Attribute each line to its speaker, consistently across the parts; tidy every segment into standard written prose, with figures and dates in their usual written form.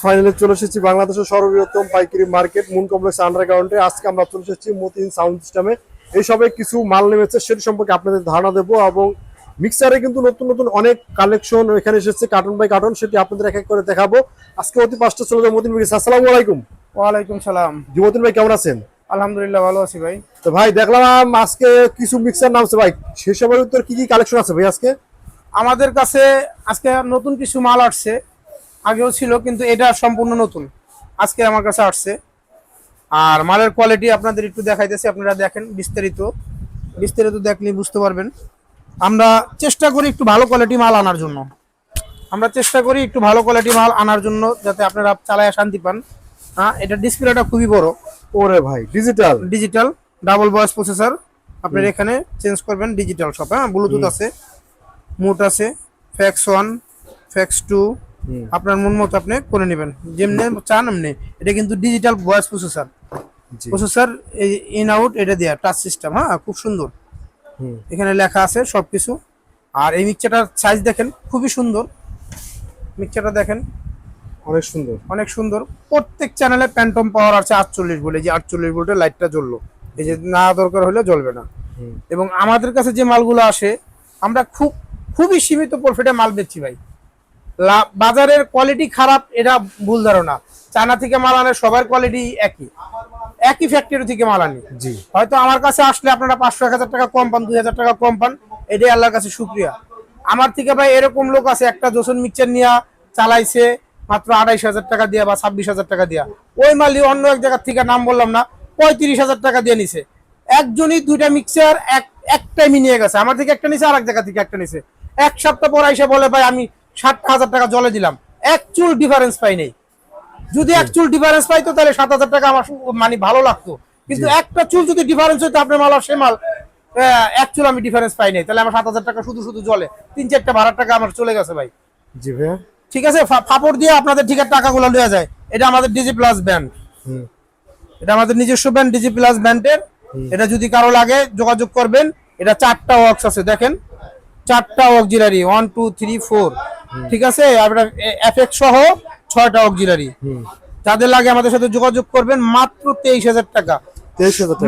Speaker 1: ফাইনালে চলে এসেছি বাংলাদেশের সর্ববৃহত্তম পাইকারি মার্কেট মুন কমপ্লেক্স আন্ডারগ্রাউন্ডে। আজকে আমরা চলে এসেছি মতিন সাউন্ড সিস্টেমে। এই সবে কিছু মাল নেমেছে সেটি সম্পর্কে আপনাদের ধারণা দেবো, এবং মিক্সারে কিন্তু নতুন নতুন অনেক কালেকশন এখানে এসেছে কার্টন বাই কার্টন, সেটি আপনাদের এক এক করে দেখাবো। আজকে অতি 5টা চলে যাবো মতিন ভাই। আসসালামু আলাইকুম।
Speaker 2: ওয়ালাইকুম সালাম।
Speaker 1: জি মতিন ভাই, কেমন আছেন?
Speaker 2: আলহামদুলিল্লাহ ভালো আছি ভাই।
Speaker 1: তো ভাই দেখলাম আজকে কিছু মিক্সার নামছে ভাই, সেসবের ভিতর কি কি কালেকশন আছে ভাই আজকে?
Speaker 2: আমাদের কাছে আজকে নতুন কিছু মাল আসছে, আগেও ছিল কিন্তু এটা সম্পূর্ণ নতুন আজকে আমার কাছে আসছে। আর মালের কোয়ালিটি আপনাদের একটু দেখাইতেছি, আপনারা দেখেন বিস্তারিত দেখলে বুঝতে পারবেন। আমরা চেষ্টা করি একটু ভালো কোয়ালিটি মাল আনার জন্য, যাতে আপনারা চালায় শান্তি পান। হ্যাঁ, এটা ডিসপ্লেটা খুবই বড়।
Speaker 1: ওরে ভাই,
Speaker 2: ডিজিটাল ডাবল ভয়েস প্রসেসর। আপনার এখানে চেঞ্জ করবেন ডিজিটাল সব। হ্যাঁ, ব্লুটুথ আছে, মুট আছে, ফ্যাক্স 1 ফ্যাক্স 2 আপনার মন মতো আপনি করে নেবেন, যেমনি চান এমনি। এটা কিন্তু digital voice processor in out এটা দেয়া টাচ সিস্টেম। হ্যাঁ, খুব সুন্দর, এখানে লেখা আছে সবকিছু। আর এই মিক্সারটার সাইজ দেখেন, খুবই সুন্দর। মিক্সারটা দেখেন, অনেক সুন্দর। প্রত্যেক চ্যানেলে প্যান্টম পাওয়ার আছে 48 ভোল্ট। এই যে 48 ভোল্টের লাইটটা জ্বললো, এই যে না দরকার হলে জ্বলবে না। এবং আমাদের কাছে যে মালগুলো আসে, আমরা খুবই সীমিত প্রফিটে মাল বেচছি ভাই। বাজারের কোয়ালিটি খারাপ এটা ভুল ধারণা। চায়না থেকে মাল আনে, সবার কোয়ালিটি একই ফ্যাক্টরি থেকে মাল আনি। হয়তো আমার কাছে আসলে আপনারা 500-1000 টাকা কম পান, 2000 টাকা কম পান, এটাই আল্লাহর কাছে শুকরিয়া। আমার থেকে ভাই এরকম লোক আছে, একটা জোসন মিক্সচার নিয়ে চালাইছে মাত্র 28000 টাকা দিয়া বা 26000 টাকা দিয়া। ওই মালই অন্য এক জায়গার থেকে, নাম বললাম না, 35000 টাকা দিয়ে নিছে। একজনই দুইটা মিক্সচার এক টাইমই নিয়ে গেছে। আমার থেকে একটা নিছে, আর এক জায়গা থেকে একটা নিছে। এক সপ্তাহ পর এসে বলে ভাই আমি 60,000 টাকা জলে দিলাম, একচুল ডিফারেন্স পাই নাই। যদি একচুল ডিফারেন্স পাইতো তাহলে 7000 টাকা আমার মানে ভালো লাগতো, কিন্তু একটা চুল যদি ডিফারেন্স হইতো আপনার মাল আর সে মাল, একচুল আমি ডিফারেন্স পাই নাই, তাহলে আমার 7000 টাকা শুধু জলে 3-4টা ভাড়ার টাকা আমার চলে গেছে ভাই।
Speaker 1: জি ভাই,
Speaker 2: ঠিক আছে, ফাপড় দিয়ে আপনাদের ঠিকার টাকাগুলো লয়ে যায়। এটা আমাদের ডিজি প্লাস ব্যান্ড, এটা আমাদের নিজস্ব ব্যান্ড ডিজি প্লাস ব্যান্ডের। এটা যদি কারো লাগে যোগাযোগ করবেন। এটা 4টা ওয়ার্কস আছে, দেখেন 4টা অক্সিলারি 1 2 3 4। ঠিক আছে, আপনার এফএক্স সহ 6টা অক্সিলারি। যাদের লাগে আমাদের সাথে যোগাযোগ করবেন। মাত্র 23000 টাকা,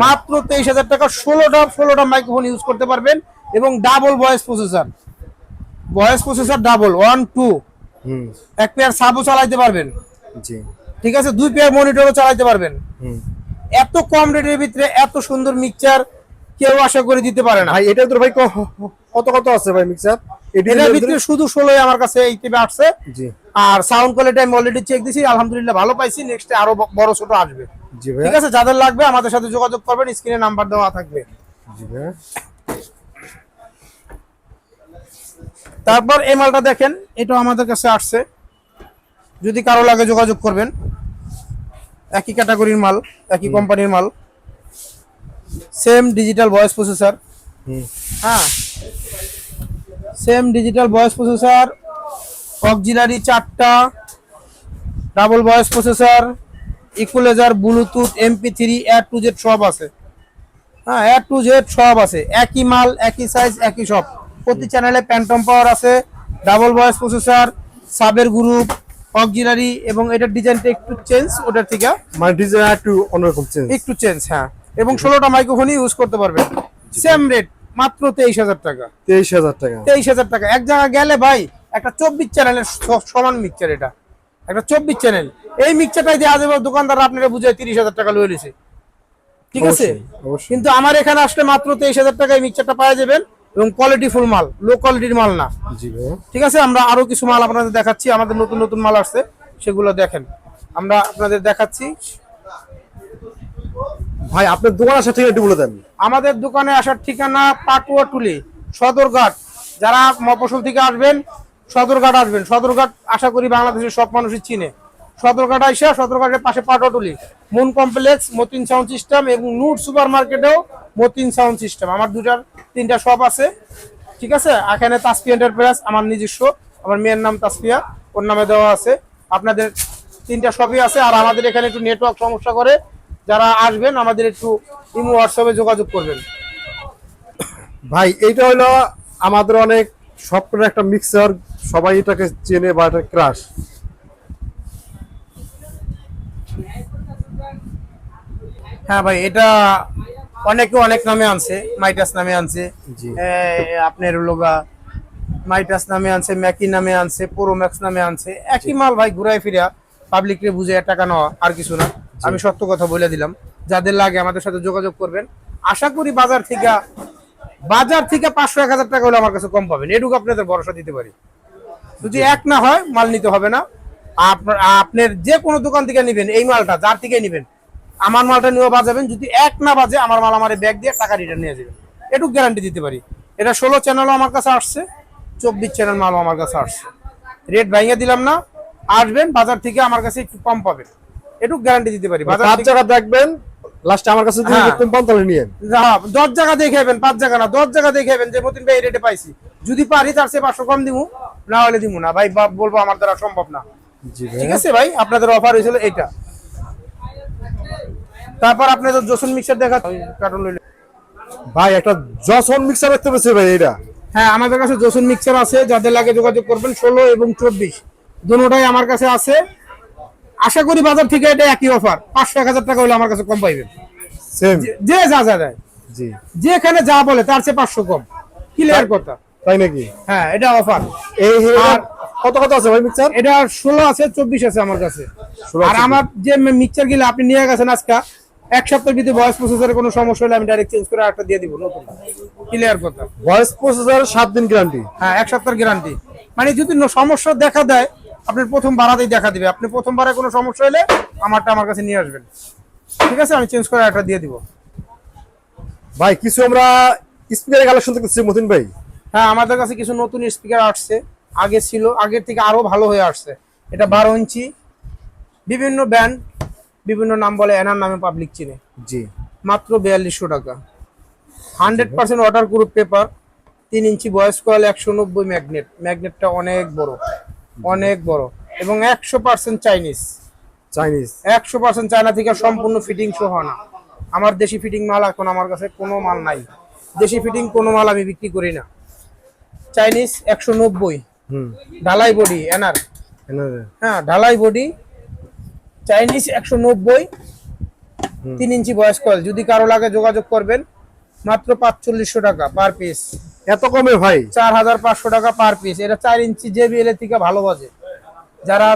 Speaker 2: মাত্র 23000 টাকা 16টা মাইক্রোফোন ইউজ করতে পারবেন। এবং ডাবল ভয়েস প্রসেসর ডাবল 1 2 এক পেয়ার সাবও চালাইতে পারবেন। ঠিক আছে, 2 পেয়ার মনিটরও চালাইতে পারবেন। এত কম রেটের ভিতরে এত সুন্দর মিক্সচার কেউ আশা করে দিতে পারে না।
Speaker 1: এটা তো ভাই কত আছে ভাই মিক্সচার?
Speaker 2: এটার ভিতরে শুধু 16 আমার কাছে এই টিপে আসছে। আর সাউন্ড কোয়ালিটি আমি অলরেডি চেক দিছি, আলহামদুলিল্লাহ ভালো পাইছি। নেক্সটে আরো বড় ছোট আসবে। ঠিক আছে, যাদের লাগবে আমাদের সাথে যোগাযোগ করবেন, স্ক্রিনে নাম্বার দেওয়া থাকবে। তারপর এই মালটা দেখেন, এটা আমাদের কাছে আসছে, যদি কারো লাগে যোগাযোগ করবেন। একই ক্যাটাগরির মাল, একই কোম্পানির মাল, সেম ডিজিটাল ভয়েস প্রসেসর। হ্যাঁ, same digital voice processor, auxiliary 4টা, double voice processor, equaliser, Bluetooth, MP3, A to Z সব আছে। হ্যাঁ, A to Z সব আছে। একই মাল, একই সাইজ, একই সব। প্রতি চ্যানেলে প্যান্টম পাওয়ার আছে, ডাবল ভয়েস প্রসেসর, সাবের গ্রুপ, অক্সিলারি। এবং এটার ডিজাইনটা একটু চেঞ্জ ওটার থেকে,
Speaker 1: মানে ডিজাইন একটু অন্যরকম
Speaker 2: একটু চেঞ্জ। হ্যাঁ, এবং 16টা মাইক্রোফোনই ইউজ করতে পারবেন। সেম রেট, মাত্র 23000 টাকা। 23000 টাকা। এক জায়গায় গেলে ভাই একটা 24 চ্যানেলের সমান মিক্সচার, এটা একটা 24 চ্যানেল। এই মিক্সচারটাই দিয়ে আজ দোকানদার আপনারা বুঝায় 30,000 টাকা লয়ে নিছে। ঠিক আছে, কিন্তু আমার এখানে আসলে মাত্র 23000 টাকায় মিক্সচারটা পাওয়া যাবেন, এবং কোয়ালিটি ফুল মাল, লো কোয়ালিটির মাল না। ঠিক আছে, আমরা আরো কিছু মাল আপনাদের দেখাচ্ছি। আমাদের নতুন নতুন মাল আসছে, সেগুলো দেখেন, আমরা আপনাদের দেখাচ্ছি।
Speaker 1: ভাই আপনার দোকান আসার ঠিকানা একটু বলে দেন।
Speaker 2: আমাদের দোকানে আসার ঠিকানা পাটুয়াটুলি, সদরঘাট। যারা মফস্বল থেকে আসবেন, সদরঘাট আসবেন। সদরঘাট আশা করি বাংলাদেশের সব মানুষই চিনে। সদরঘাট আইসা, সদরঘাটের পাশে Patuatuli, moon complex, Motin sound system, এবং নুট সুপার মার্কেটেও মতিন সাউন্ড সিস্টেম। আমার 2-3টা শপ আছে। ঠিক আছে, এখানে তাসফিয়া এন্টারপ্রাইজ আমার নিজস্ব, আমার মেয়ের নাম তাসফিয়া, ওর নামে দেওয়া আছে। আপনাদের 3টা শপই আছে। আর আমাদের এখানে একটু নেটওয়ার্ক সমস্যা করে, যারা আসবেন আমাদের একটু ইমো হোয়াটসঅ্যাপে যোগাযোগ করবেন।
Speaker 1: ভাই এইটা হলো আমাদের অনেক স্বপ্নের একটা মিক্সার, সবাই এটাকে চেনে বা এটা ক্রাশ।
Speaker 2: হ্যাঁ ভাই, এটা অনেকে অনেক নামে আনছে, মাইটাস নামে আনছে,
Speaker 1: জি।
Speaker 2: আপনার লোগা মাইটাস নামে আনছে, ম্যাকি নামে আনছে, প্রোম্যাক্স নামে আনছে, একই মাল ভাই, ঘুরাই ফিরা পাবলিককে বুঝে টাকা নেওয়া, আর কিছু না। আমি সত্য কথা বলে দিলাম, যাদের লাগে আমাদের সাথে যোগাযোগ করবেন। আশা করি বাজার থেকে 500-1000 টাকা হলে আমার কাছে কম পাবেন, এটুকু আপনাদের ভরসা দিতে পারি। যদি এক না হয় মাল নিতে হবে না। আপনার যে কোনো দোকান থেকে নেবেন এই মালটা, যার থেকে নেবেন আমার মালটা নিয়েও বাজাবেন। যদি এক না বাজে আমার মাল আমার ব্যাগ দিয়ে টাকা রিটার্ন নিয়ে যাবেন, এটুকু গ্যারান্টি দিতে পারি। এটা 16 চ্যানেলও আমার কাছে আসছে, 24 চ্যানেল মালও আমার কাছে আসছে। রেট ভাঙিয়ে দিলাম না, আসবেন বাজার থেকে আমার কাছে একটু কম পাবেন, এটুকু গ্যারান্টি দিতে পারি। বাজার
Speaker 1: 5 জায়গা দেখবেন, লাস্টে আমার কাছে যদি
Speaker 2: হ্যাঁ।
Speaker 1: কম পান তাহলে নিয়েন।
Speaker 2: 10 জায়গা দেখাবেন, 5 জায়গা না, 10 জায়গা দেখাবেন যে মতিন ভাই এই রেটে পাইছি। যদি পারি তার চেয়ে 500 কম দিমু, না হলে দিমু না ভাই, বলবো আমার দ্বারা সম্ভব না।
Speaker 1: জি
Speaker 2: ঠিক
Speaker 1: ভাই।
Speaker 2: আছে ভাই, আপনাদের অফার হয়েছিল এটা। তারপর আপনাদের জসন মিক্সার দেখা কার্টুন লইলে।
Speaker 1: ভাই একটা জসন মিক্সার দেখতে পেয়েছি ভাই, এটা
Speaker 2: হ্যাঁ, আমাদের কাছে জসন মিক্সার আছে, যাদের লাগে যোগাযোগ করবেন। 16 এবং 24 দুটোটাই আমার কাছে আছে। আশা করি বাজার থেকে এটা একই অফার, 500-1000 টাকা হলে আমার কাছে কম পাইবেন।
Speaker 1: সেম।
Speaker 2: যে যা দেয়,
Speaker 1: জি।
Speaker 2: যেখানে যা বলে তার চেয়ে 500 কম, ক্লিয়ার কথা।
Speaker 1: তাই নাকি?
Speaker 2: হ্যাঁ, এটা অফার।
Speaker 1: এই
Speaker 2: আর
Speaker 1: কত কত আছে ভাই মিক্সার?
Speaker 2: এটা 16 আছে, 24 আছে আমার কাছে।
Speaker 1: 16
Speaker 2: আর আমার যে মিক্সার গুলো আপনি নিয়ে গেছেন আজকে, এক সপ্তাহের ভিতরে ভয়েস প্রসেসরে কোনো সমস্যা হলে আমি ডাইরেক্ট চেঞ্জ করে একটা দিয়ে দিব নতুন, ক্লিয়ার কথা।
Speaker 1: ভয়েস প্রসেসর 7 দিন গ্যারান্টি।
Speaker 2: হ্যাঁ, 1 সপ্তাহের গ্যারান্টি। মানে যদি সমস্যা দেখা দেয়, আপনার প্রথম বারাতেই দেখা দিবে। আপনি প্রথমবারে কোনো সমস্যা হলে আমারটা আমার কাছে নিয়ে আসবেন, ঠিক আছে? আমি চেঞ্জ করে একটা দিয়ে দিব।
Speaker 1: ভাই কিছু আমরা স্পিকারের কালেকশন দেখতেছি মতিন ভাই।
Speaker 2: হ্যাঁ, আমাদের কাছে কিছু নতুন স্পিকার আসছে, আগে ছিল, আগের থেকে আরো ভালো হয়ে আসছে। এটা 12 ইঞ্চি, বিভিন্ন ব্যান্ড বিভিন্ন নাম বলে, এনার নামে পাবলিক চিনে।
Speaker 1: জি।
Speaker 2: মাত্র 4200 টাকা, 100% water proof paper, 3 inch voice coil, 190 ম্যাগনেটটা অনেক বড়, অনেক বড়, এবং 100% চাইনিজ। 100% চায়না থেকে সম্পূর্ণ ফিটিং সহ না। আমার দেশি ফিটিং মাল এখন আমার কাছে কোনো মাল নাই, দেশি ফিটিং কোনো মাল আমি বিক্রি করি না। চাইনিজ 190, ঢালাই বডি এনার। হ্যাঁ, ঢালাই body Chinese 190, 3 inch voice coil. যদি কারো লাগে যোগাযোগ করবেন, মাত্র 4500 টাকা পার পিস।
Speaker 1: এত কমে ভাই?
Speaker 2: 4500 টাকা পার পিস। এটা 4 ইঞ্চি JBL এর থেকে ভালো বাজে। যারা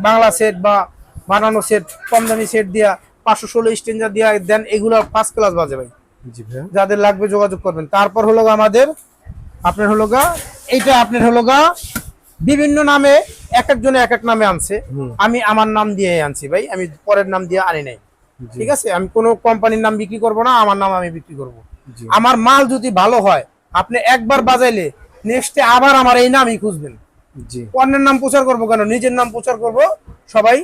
Speaker 2: বাংলা সেট বা বানানো সেট, কম দামি সেট দিয়া 516 স্টেঞ্জার দিয়া দেন, এগুলো ফার্স্ট ক্লাস বাজে ভাই।
Speaker 1: জি ভাই।
Speaker 2: যাদের লাগবে যোগাযোগ করবেন। তারপর হলো আমাদের আপনার হলো এইটা আপনার হলো বিভিন্ন নামে, এক একজনে এক এক নামে আনছে। আমি আমার নাম দিয়ে আনছি ভাই, আমি পরের নাম দিয়ে আনি নাই, ঠিক আছে? আমি কোনো কোম্পানির নাম বিক্রি করব না, আমার নাম আমি বিক্রি করব। আমার মাল যদি ভালো হয়, আপনি একবার বাজাইলে নেক্সটে আবার আমার এই নামই খুঁজবেন।
Speaker 1: জি।
Speaker 2: অন্যের নাম প্রচার করবো কেন, নিজের নাম প্রচার করব। সবাই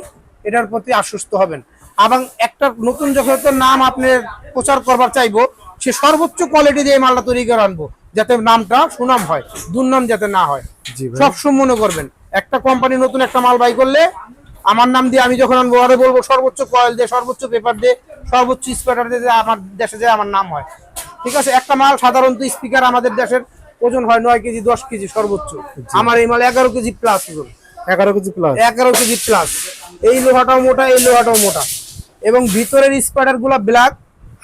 Speaker 2: এটার প্রতি আশ্বস্ত হবেন। এবং একটা নতুন যখন নাম আপনি প্রচার করবার চাইবো, সে সর্বোচ্চ কোয়ালিটি দিয়ে মালটা তৈরি করে আনবো, যাতে নামটা সুনাম হয়, দুর্নাম যাতে না হয়। সবসময় মনে করবেন, একটা কোম্পানি নতুন একটা মাল বাই করলে আমার নাম দিয়ে আমি যখন আনবো, আরে বলবো সর্বোচ্চ কয়েল দিয়ে, সর্বোচ্চ পেপার দিয়ে, সর্বোচ্চ স্পিকার দিয়ে আমার দেশে যে আমার নাম হয়, ঠিক আছে? একটা মাল সাধারণত স্পিকার আমাদের দেশের ওজন হয় 9 কেজি 10 কেজি সর্বোচ্চ। আমার এই মাল 11 কেজি প্লাস ওজন,
Speaker 1: 11 কেজি প্লাস।
Speaker 2: 11 KG plus. এই লোহাটাও মোটা, এই লোহাটাও মোটা, এবং ভিতরের স্পিকার গুলা ব্ল্যাক,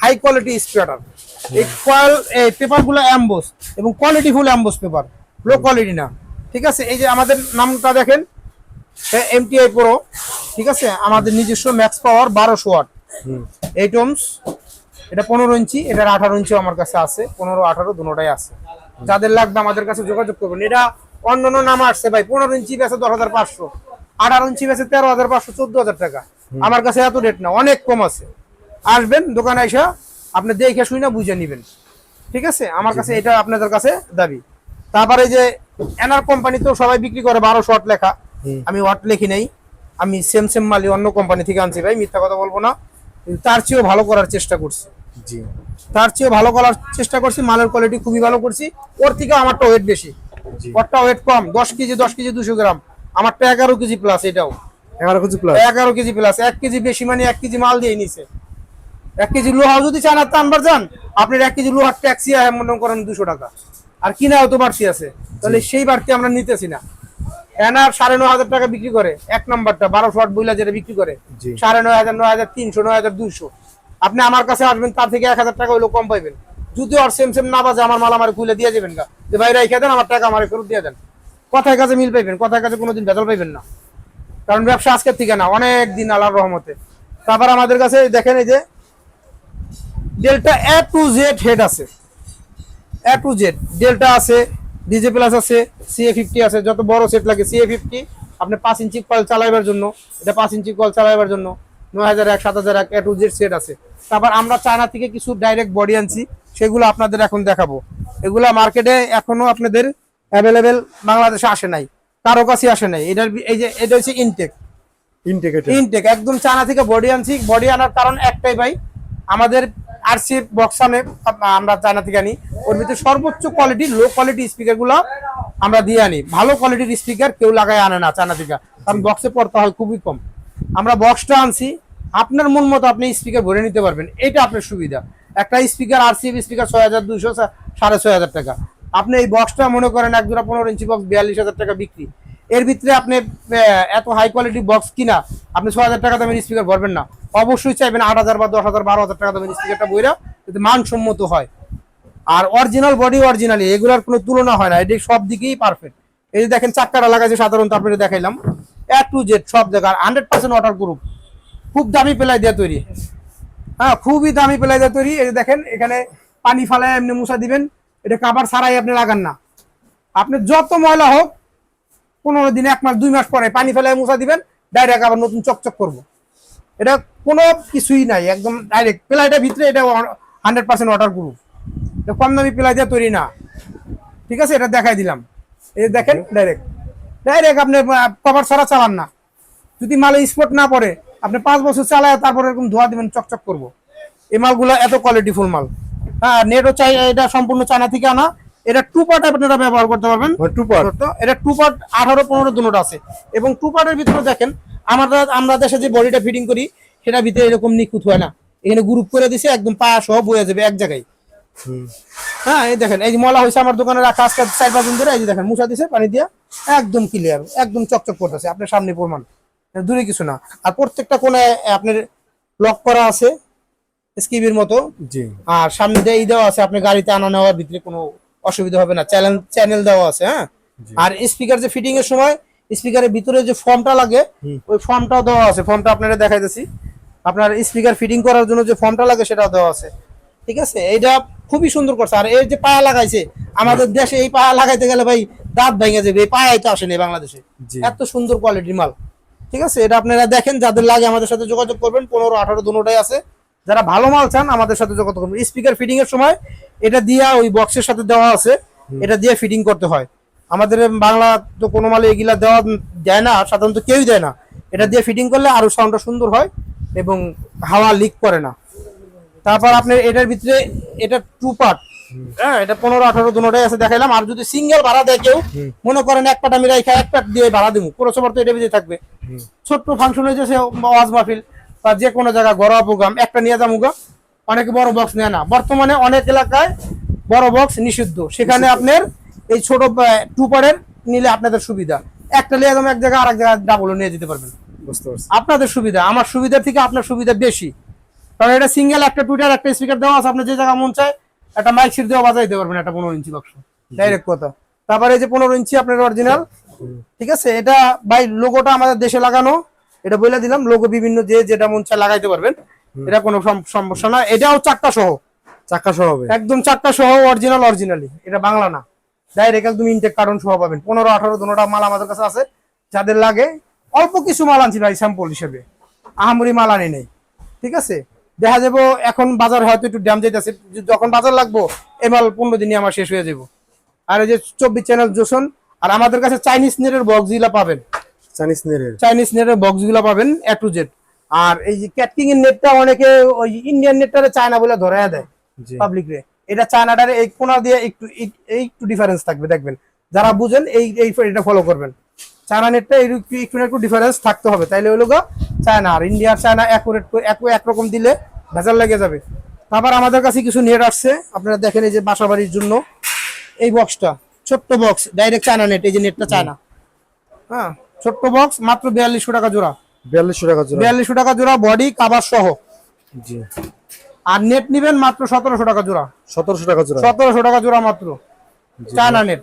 Speaker 2: হাই কোয়ালিটি স্পিকার। এই কয়েল, এই পেপার গুলো অ্যাম্বোস, এবং quality full emboss paper, low quality না, ঠিক আছে? এই যে আমাদের নামটা দেখেন, MTI Pro, ঠিক আছে? আমাদের নিজস্ব ম্যাক্স পাওয়ার 1200 ওয়াট 8 ohms। এটা 15 ইঞ্চি, এটার 18 ইঞ্চি আমার কাছে আছে, 15 18 দুটোটাই আছে। যাদের লাগবে আমাদের কাছে যোগাযোগ করবেন। এটা অন্যান্য নাম আসছে ভাই, 15 ইঞ্চি বেচে 10,500, 18 ইঞ্চি বেচে 13,500, 14,000 টাকা। আমার কাছে এত রেট না, অনেক কম আছে। আসবেন দোকানে এসে আপনি দেখে শুনে বুঝে নেবেন, ঠিক আছে? আমার কাছে এটা আপনাদের কাছে দাবি। তারপরে যে এনার কোম্পানি তো সবাই বিক্রি করে 1200 ওয়াট লেখা, আমি ওয়াট লিখি নাই, আমি সেম মালি অন্য কোম্পানি থেকে আনছি ভাই, মিথ্যা কথা বলবো না। তার চেয়েও ভালো করার চেষ্টা করছি,
Speaker 1: জি।
Speaker 2: তার চেয়েও ভালো করার চেষ্টা করছি, মালের কোয়ালিটি খুবই ভালো করছি। ওর থেকে আমারটা ওয়েট বেশি, ওরটা ওয়েট কম, 10 কেজি 200 গ্রাম, আমারটা 11 কেজি প্লাস। এটাও
Speaker 1: 11 KG plus.
Speaker 2: 11 KG plus, 1 KG বেশি, মানে 1 কেজি মাল দিয়ে নিছে। 1 কেজি লোহা যদি চান আর আনবার যান, আপনার 1 কেজি লোহার ট্যাক্সি মনে করেন 200 টাকা, আর কিনা হয়তো বাড়তি আছে, তাহলে সেই বাড়তি আমরা নিতেছি না। এনার 9,500 টাকা বিক্রি করে, এক নাম্বারটা 1200 ওয়াট বইলা যেটা বিক্রি করে
Speaker 1: জি
Speaker 2: 9,500, 9,300, 9,200। আপনি আমার কাছে আসবেন, তার থেকে 1,000 টাকা হইলো কম পাইবেন। যদি আর সেম সেম না বাজে, আমার মাল আমার খুলে দিয়ে যাবেন গা, যে ভাই রাইখা দেন, আমার টাকা আমার ফেরত দিয়ে দেন। কথায় কাছে মিল পাইবেন, কথায় কাছে কোনোদিন ভেজাল পাইবেন না। কারণ ব্যবসা আজকের থেকে না, অনেক দিন আল্লাহর রহমতে। তারপর আমাদের কাছে দেখেন এই যে delta A to Z head আছে, এ টু জেড ডেল্টা আছে, ডিজে প্লাস আছে, CA50 আছে। যত বড় সেট লাগে CA50 আপনি 5 ইঞ্চি কয়েল চালাইবার জন্য, এটা 5 ইঞ্চি কয়েল চালাইবার জন্য 9,001, 7,001 এ টু জেড সেট আছে। তারপর আমরা চায়না থেকে কিছু ডাইরেক্ট বডি আনছি, সেগুলো আপনাদের এখন দেখাবো। এগুলা মার্কেটে এখনো আপনাদের অ্যাভেলেবেল বাংলাদেশে আসে নাই, কারো কাছে আসে নাই। এটার এই যে এটা হচ্ছে ইনটেক, ইনটেক একদম চায়না থেকে বডি আনছি। বডি আনার কারণ একটাই ভাই, আমাদের আরসি বক্স আমরা চায়না থেকে আনি, ওর ভিতরে সর্বোচ্চ কোয়ালিটি লো কোয়ালিটি স্পিকার গুলো আমরা দিয়ে আনি। ভালো কোয়ালিটির স্পিকার কেউ লাগায় আনে না চায়না থেকে, কারণ বক্সে পড়তে হয় খুবই কম। আমরা বক্সটা আনছি, আপনার মন মতো আপনি স্পিকার ভরে নিতে পারবেন, এটা আপনার সুবিধা। একটা স্পিকার আরসিএফ স্পিকার 6,200, 6,500 টাকা। আপনি এই বক্সটা মনে করেন এক জোড়া 15 ইঞ্চি বক্স 42,000 টাকা বিক্রি। এর ভিতরে আপনি এত হাই কোয়ালিটি বক্স কিনা আপনি 6,000 টাকা দামের স্পিকার ভরবেন না। অবশ্যই চাইবেন 8,000 বা 10,000, 12,000 টাকা দামের স্পিকারটা বইরা, যাতে মানসম্মত হয়। আর অরিজিনাল বডি অরিজিনালি, এগুলোর কোনো তুলনা হয় না, এটি সব দিকেই পারফেক্ট। এই যে দেখেন চাক্কাটা লাগাইছে, সাধারণত আপনাদের দেখাইলাম এ টু জেড সব জায়গায় 100% ওয়াটার প্রুফ, খুব দামি পেলাই দিয়ে তৈরি। হ্যাঁ, খুবই দামি পেলাই দিয়ে তৈরি। এই যে দেখেন এখানে পানি ফালায় এমনি মুছা দিবেন, এটা কাভার ছাড়াই আপনি লাগান না। আপনি যত ময়লা হোক 15 দিন, 1 মাস, 2 মাস পরে পানি ফেলায় মুছা দিবেন, ডাইরেক্ট আবার নতুন চকচক করবো। এটা কোনো কিছুই নাই, একদম ডাইরেক্ট পেলাইটার ভিতরে এটা 100% ওয়াটার প্রুফ। এটা কম দামি পেলাই দিয়ে তৈরি না, ঠিক আছে? এটা দেখাই দিলাম। এই দেখেন ডাইরেক্ট ডাইরেক্ট আপনি কভার ছাড়া চালান না। যদি মালে স্পট না পড়ে, আপনি 5 বছর চালায় তারপর এরকম ধোয়া দিবেন, চকচক করবো। এই মালগুলো এত কোয়ালিটিফুল মাল। হ্যাঁ, নেটও চাই, এটা সম্পূর্ণ চায়না থেকে আনা। এটা 2 পার্ট আপনারা ব্যবহার করতে পারবেন।
Speaker 1: 2 পার্ট,
Speaker 2: এটা 2 পার্ট 18, 15 দুটোটা আছে। এবং 2 পার্টের ভিতরে দেখেন আমরা দেশে যে বডিটা ফিটিং করি, সেটা ভিতরে এরকম নিখুঁত হয় না। এখানে গ্রুপ করে দিছে, একদম পায়া সহ বয়ে যাবে এক জায়গায়। হ্যাঁ, এই দেখেন এই যে মলা হয়েছে আমার দোকানে রাখা আজকে 4-5 দিন ধরে। এই যে দেখেন মুছা দিছে পানি দিয়া, একদম ক্লিয়ার, একদম চকচক করতেছে, আপনার সামনে প্রমাণ, দূরে কিছু না। আর প্রত্যেকটা কোণে আপনার লক করা আছে স্কিবির মতো।
Speaker 1: জি।
Speaker 2: আর সামনে দিয়ে এই দেওয়া আছে, আপনি গাড়িতে আনা নেওয়ার ভিতরে কোনো অসুবিধা হবে না। চ্যানেল দেওয়া আছে। হ্যাঁ, আর স্পিকার যে ফিটিং এর সময় স্পিকারের ভিতরে যে ফর্মটা লাগে, ওই ফর্মটাও দেওয়া আছে। ফর্মটা আপনারা দেখাইতেছি। আপনার স্পিকার ফিটিং করার জন্য যে ফর্মটা লাগে সেটাও দেওয়া আছে, ঠিক আছে? এইটা খুবই সুন্দর করছে। আর এর যে পায়া লাগাইছে, আমাদের দেশে এই পায়া লাগাইতে গেলে ভাই দাঁত ভেঙে যাবে, এই পায়াই তো আসেনি বাংলাদেশে। এত সুন্দর কোয়ালিটির মাল, ঠিক আছে? এটা আপনারা দেখেন, যাদের লাগে আমাদের সাথে যোগাযোগ করবেন। 15, 18 দুটোটাই আছে। যারা ভালো মাল চান আমাদের সাথে যোগাযোগ করবেন। স্পিকার ফিটিং এর সময় এটা দিয়া, ওই বক্সের সাথে দেওয়া আছে, এটা দিয়ে ফিটিং করতে হয়। আমাদের বাংলা তো কোনো মালে এগুলা দেওয়া দেয় না, সাধারণত কেউই দেয় না। এটা দিয়ে ফিটিং করলে আরো সাউন্ডটা সুন্দর হয় এবং হাওয়া লিক করে না। তারপর আপনার এটার ভিতরে এটা 2 পার্ট। হ্যাঁ, এটা 15, 18 দুটোটাই আছে, দেখাইলাম। আর যদি সিঙ্গেল ভাড়া দেয় কেউ, মনে করেন এক পাটা মিলাই খায়, এক পাট দিয়ে ভাড়া দেবো, কোনো সময় তো এটা ভিতরে থাকবে। ছোট্ট ফাংশন হয়েছে, সে ওয়াজ মাহফিল বা যে কোনো জায়গায় ঘরোয়া প্রোগ্রাম একটা নিয়ে যাবো। অনেকে বড় বক্স নেয় না, বর্তমানে অনেক এলাকায় বড় বক্স নিষিদ্ধ। সেখানে আপনার এই ছোট 2 পার্টের নিলে আপনাদের সুবিধা। একটা নিয়ে যাবো এক জায়গায়, আর এক জায়গায় ডাবল নিয়ে যেতে পারবেন।
Speaker 1: বুঝতে পারছি।
Speaker 2: আপনাদের সুবিধা, আমার সুবিধার থেকে আপনার সুবিধা বেশি। কারণ এটা সিঙ্গেল একটা টুইটার একটা স্পিকার দেওয়া আছে, আপনি যে জায়গা মন চায় একটা মাইক সিট দেওয়া বাজাইতে পারবেন। একটা 15 ইঞ্চি বাক্স, ডাইরেক্ট কথা। তারপরে এই যে 15 ইঞ্চি আপনার অরিজিনাল, ঠিক আছে? এটা ভাই লোগোটা আমাদের দেশে লাগানো, এটা বলে দিলাম। লোগো বিভিন্ন যে যেটা মন চায় লাগাইতে পারবেন, এটা কোনো সমস্যা না। এটাও চাক্কা সহ,
Speaker 1: চাকা সহ হবে,
Speaker 2: একদম চাক্কা সহ অরিজিনালি। এটা বাংলা না, ডাইরেক্ট একদম ইনটেক কার্টন সহ পাবেন। 15, 18 দুটোটা মাল আমাদের কাছে আছে। যাদের লাগে, অল্প কিছু মাল আনছি ভাই স্যাম্পল হিসেবে, আহামরি মাল আনি নেই, ঠিক আছে? দেখা যাবো এখন বাজার হয়তো একটু ড্যাম যাইতেছে, যখন বাজার লাগবো এই মাল 15 দিনে আমার শেষ হয়ে যাবো। আর এই যে 24 চ্যানেল জোসন। আর আমাদের কাছে চাইনিজ নেটের বক্স গুলা পাবেন, চাইনিজ নেটের বক্স গুলা পাবেন এ টু জেড। আর এই যে ক্যাটকিং এর নেটটা অনেকে ওই ইন্ডিয়ান নেটটারে চায়না বলে ধরে দেয় পাবলিক রে। এটা চায়নাটারে এই কোনা দিয়ে একটু ডিফারেন্স থাকবে, দেখবেন। যারা বুঝেন এটা ফলো করবেন। চায়না নেটটা একটু ডিফারেন্স থাকতে হবে, তাইলে ওই লোক চায়না। আর ইন্ডিয়ার চায়না একরকম দিলে ভেজাল লেগে যাবে। তারপর আমাদের কাছে কিছু নেট আসছে, আপনারা দেখেন। এই যে বাসাবাড়ির জন্য এই বক্সটা, ছোট্ট বক্স, ডাইরেক্ট চায়না নেট। এই যে নেটটা চায়না, হ্যাঁ, ছোট্ট বক্স মাত্র 4200 টাকা জোড়া।
Speaker 1: 4200 টাকা জোড়া।
Speaker 2: 4200 টাকা জোড়া, বডি কভার সহ।
Speaker 1: জি।
Speaker 2: আর নেট নিবেন মাত্র 1700 টাকা জোড়া।
Speaker 1: 1700 টাকা জোড়া।
Speaker 2: 1700 টাকা জোড়া মাত্র। চায়না নেট,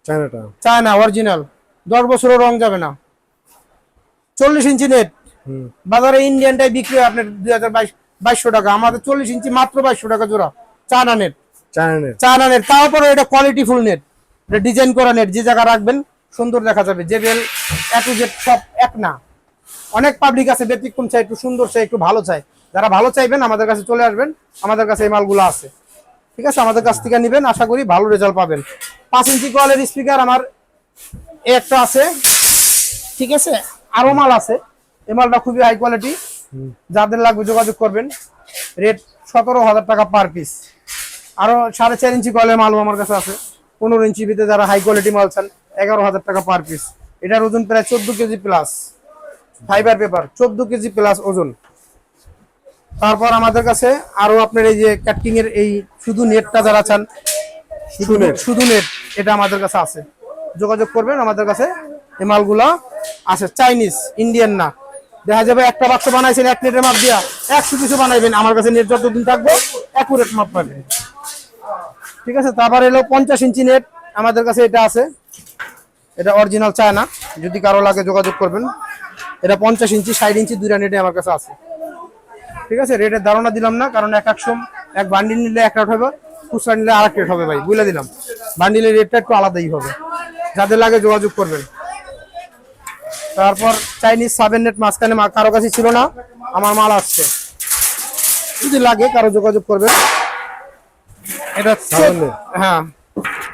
Speaker 1: চায়নাটা।
Speaker 2: চায়না অরিজিনাল, 10 বছরও রং যাবে না। 40 ইঞ্চি নেট বাজারে ইন্ডিয়ানটাই বিক্রি হয় আপনার 2200 টাকা, আমাদের 40 ইঞ্চি মাত্র 2200 টাকা জোড়া। China net,
Speaker 1: China net.
Speaker 2: China net, তারপরে এটা কোয়ালিটি ফুল নেট, এটা ডিজাইন করা নেট, যে জায়গা রাখবেন সুন্দর দেখা যাবে। জেবেল এ টু জেড সব এক না, অনেক পাবলিক আছে ব্যতিক্রম চাই, একটু সুন্দর চাই, একটু ভালো চাই। যারা ভালো চাইবেন আমাদের কাছে চলে আসবেন, আমাদের কাছে এই মালগুলো আছে। ঠিক আছে, আমাদের কাছ থেকে নেবেন, আশা করি ভালো রেজাল্ট পাবেন। 5 ইঞ্চি কোয়ালের স্পিকার আমার একটা আছে। ঠিক আছে, আরো মাল আছে, এই মালটা খুবই হাই কোয়ালিটি, যাদের লাগবে যোগাযোগ করবেন। রেট 17,000 টাকা পার পিস। আরো 4.5 ইঞ্চি কোয়ালের মালও আমার কাছে আছে। 15 ইঞ্চি ভিতরে যারা হাই কোয়ালিটি মাল চান 11,000 টাকা পার পিস। এটার ওজন প্রায় 14 KG plus, fibre paper 14 KG plus ওজন। তারপর আমাদের কাছে আরো আপনার এই যে কাটিং এর এই শুধু নেটটা যারা চান, শুধু নেট, এটা আমাদের কাছে আছে, যোগাযোগ করবেন। আমাদের কাছে এই মালগুলা আছে, চাইনিজ, ইন্ডিয়ান না। দেখা যাবে একটা বাক্স বানাইছেন 1 নেটের মাপ দিয়া, 100 কিছু বানাইবেন, আমার কাছে নেট যতদিন থাকবে অ্যাকুরেট মাপ পাবেন। ঠিক আছে, তারপর এলো 50 ইঞ্চি নেট, আমাদের কাছে এটা আছে, এটা অরিজিনাল চায়না, যদি কারো লাগে যোগাযোগ করবেন। এটা 50 ইঞ্চি 60 ইঞ্চি দুইটা নেটে আমার কাছে আছে। ঠিক আছে, রেটের ধারণা দিলাম না, কারণ এক বান্ডিল নিলে এক রেট হবে, খুচরা নিলে আরেক রেট হবে ভাই, বুঝলে দিলাম। বান্ডিলের রেটটা একটু আলাদাই হবে, যাদের লাগে যোগাযোগ করবেন। তারপর চাইনিজ 7 নেট মাঝখানে কারো কাছে ছিল না, আমার মাল আসছে, যদি লাগে কারো যোগাযোগ করবেন। এটা হ্যাঁ,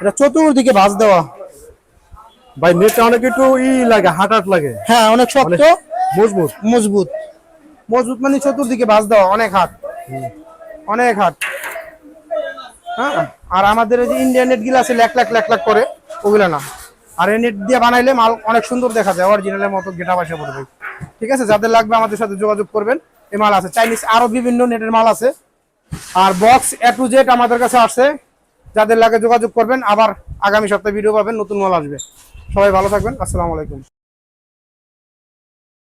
Speaker 2: এটা চতুর্দিকে ভাঁজ দেওয়া
Speaker 1: ভাই। নেটটা অনেক একটু লাগে, হার্ড লাগে।
Speaker 2: হ্যাঁ, অনেক শক্ত,
Speaker 1: মজবুত
Speaker 2: মজবুত। মজবুত মানে চতুর্দিকে ভাঁজ দেওয়া, অনেক হাত, অনেক হাত। হ্যাঁ, আর আমাদের এই যে ইন্ডিয়ান নেট গুলো আছে লাখ লাখ করে, ওগুলা না। আর এই নেট দিয়ে বানাইলে মাল অনেক সুন্দর দেখা যায়, অরিজিনালের মতো গেটা বাসা পড়বে। ঠিক আছে, যাদের লাগবে আমাদের সাথে যোগাযোগ করবেন, এই মাল আছে। চাইনিজ আরো বিভিন্ন নেটের মাল আছে। আর বক্স এ টু জেড আমাদের কাছে আসছে, যাদের লাগে যোগাযোগ করবেন। আবার আগামী সপ্তাহে ভিডিও পাবেন, নতুন মাল আসবে। সবাই ভালো থাকবেন, আসসালামু আলাইকুম।